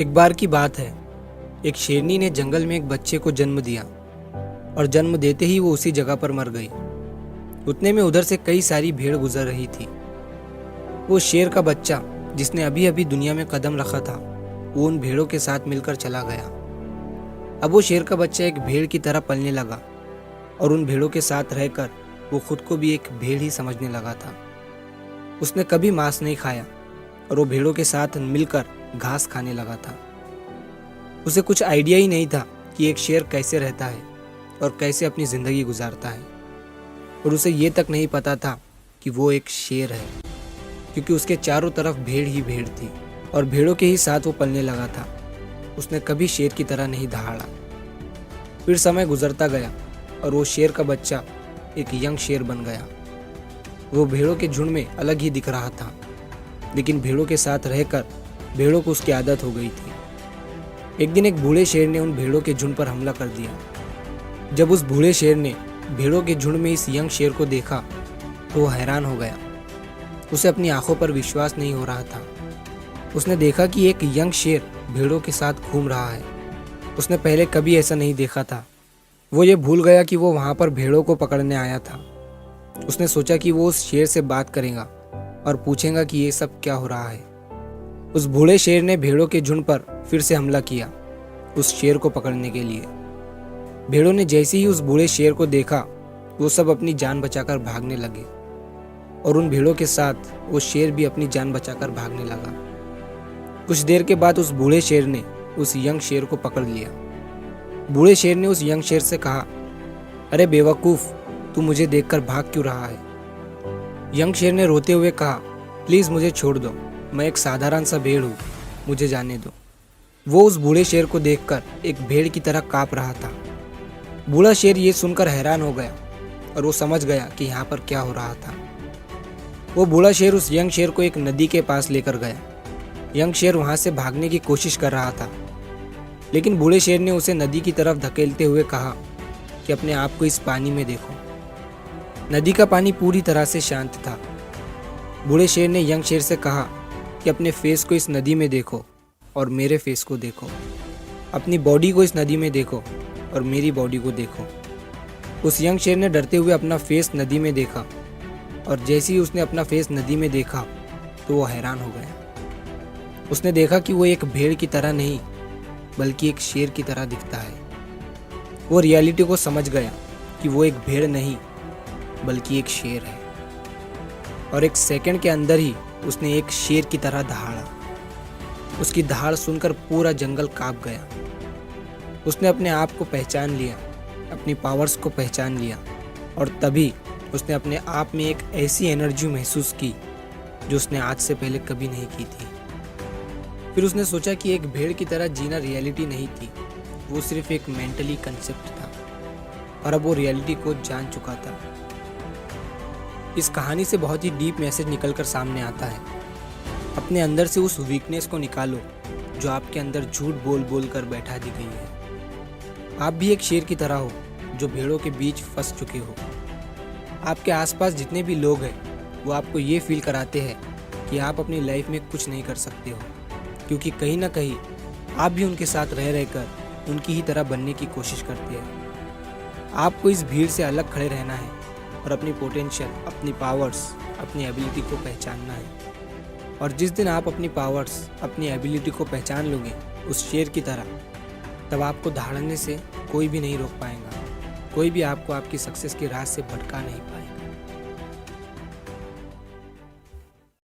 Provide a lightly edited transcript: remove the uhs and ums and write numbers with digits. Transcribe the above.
एक बार की बात है, एक शेरनी ने जंगल में एक बच्चे को जन्म दिया और जन्म देते ही वो उसी जगह पर मर गई। उतने में उधर से कई सारी भेड़ गुजर रही थी। वो शेर का बच्चा जिसने अभी अभी दुनिया में कदम रखा था, वो उन भेड़ों के साथ मिलकर चला गया। अब वो शेर का बच्चा एक भेड़ की तरह पलने लगा और उन भेड़ों के साथ रहकर वो खुद को भी एक भेड़ ही समझने लगा था। उसने कभी मांस नहीं खाया और वो भेड़ों के साथ मिलकर घास खाने लगा था। उसे कुछ आइडिया ही नहीं था कि एक शेर कैसे रहता है और कैसे अपनी जिंदगी गुजारता है, और उसे ये तक नहीं पता था कि वो एक शेर है, क्योंकि उसके चारों तरफ भेड़ ही भेड़ थी और भेड़ों के ही साथ वो पलने लगा था। उसने कभी शेर की तरह नहीं दहाड़ा। फिर समय गुजरता गया और वो शेर का बच्चा एक यंग शेर बन गया। वो भेड़ों के झुंड में अलग ही दिख रहा था, लेकिन भेड़ों के साथ रहकर भेड़ों को उसकी आदत हो गई थी। एक दिन एक बूढ़े शेर ने उन भेड़ों के झुंड पर हमला कर दिया। जब उस बूढ़े शेर ने भेड़ों के झुंड में इस यंग शेर को देखा तो वो हैरान हो गया। उसे अपनी आंखों पर विश्वास नहीं हो रहा था। उसने देखा कि एक यंग शेर भेड़ों के साथ घूम रहा है। उसने पहले कभी ऐसा नहीं देखा था। वो ये भूल गया कि वो वहां पर भेड़ों को पकड़ने आया था। उसने सोचा कि वो उस शेर से बात करेगा और पूछेगा कि ये सब क्या हो रहा है। उस बूढ़े शेर ने भेड़ों के झुंड पर फिर से हमला किया उस शेर को पकड़ने के लिए। भेड़ों ने जैसे ही उस बूढ़े शेर को देखा, वो सब अपनी जान बचाकर भागने लगे और उन भेड़ों के साथ वो शेर भी अपनी जान बचाकर भागने लगा। कुछ देर के बाद उस बूढ़े शेर ने उस यंग शेर को पकड़ लिया। बूढ़े शेर ने उस यंग शेर से कहा, अरे बेवकूफ, तू मुझे देखकर भाग क्यों रहा है? यंग शेर ने रोते हुए कहा, प्लीज मुझे छोड़ दो, मैं एक साधारण सा भेड़ हूँ, मुझे जाने दो। वो उस बूढ़े शेर को देखकर एक भेड़ की तरह कांप रहा था। बूढ़ा शेर ये सुनकर हैरान हो गया और वो समझ गया कि यहाँ पर क्या हो रहा था। वो बूढ़ा शेर उस यंग शेर को एक नदी के पास लेकर गया। यंग शेर वहां से भागने की कोशिश कर रहा था, लेकिन बूढ़े शेर ने उसे नदी की तरफ धकेलते हुए कहा कि अपने आप को इस पानी में देखो। नदी का पानी पूरी तरह से शांत था। बूढ़े शेर ने यंग शेर से कहा कि अपने फेस को इस नदी में देखो और मेरे फेस को देखो। अपनी बॉडी को इस नदी में देखो और मेरी बॉडी को देखो। उस यंग शेर ने डरते हुए अपना फेस नदी में देखा, और जैसे ही उसने अपना फेस नदी में देखा तो वो हैरान हो गया। उसने देखा कि वो एक भेड़ की तरह नहीं बल्कि एक शेर की तरह दिखता है। वो रियलिटी को समझ गया कि वो एक भेड़ नहीं बल्कि एक शेर है, और एक सेकंड के अंदर ही उसने एक शेर की तरह दहाड़ा। उसकी दहाड़ सुनकर पूरा जंगल कांप गया। उसने अपने आप को पहचान लिया, अपनी पावर्स को पहचान लिया, और तभी उसने अपने आप में एक ऐसी एनर्जी महसूस की जो उसने आज से पहले कभी नहीं की थी। फिर उसने सोचा कि एक भेड़ की तरह जीना रियलिटी नहीं थी, वो सिर्फ एक मेंटली कंसेप्ट था, और अब वो रियलिटी को जान चुका था। इस कहानी से बहुत ही डीप मैसेज निकलकर सामने आता है। अपने अंदर से उस वीकनेस को निकालो जो आपके अंदर झूठ बोल बोल कर बैठा दी गई है। आप भी एक शेर की तरह हो जो भेड़ों के बीच फंस चुके हो। आपके आसपास जितने भी लोग हैं वो आपको ये फील कराते हैं कि आप अपनी लाइफ में कुछ नहीं कर सकते हो, क्योंकि कहीं ना कहीं आप भी उनके साथ रह रहकर उनकी ही तरह बनने की कोशिश करते हैं। आपको इस भीड़ से अलग खड़े रहना है और अपनी पोटेंशियल, अपनी पावर्स, अपनी एबिलिटी को पहचानना है। और जिस दिन आप अपनी पावर्स, अपनी एबिलिटी को पहचान लोगे उस शेर की तरह, तब आपको दहाड़ने से कोई भी नहीं रोक पाएगा। कोई भी आपको आपकी सक्सेस के राह से भटका नहीं पाएगा।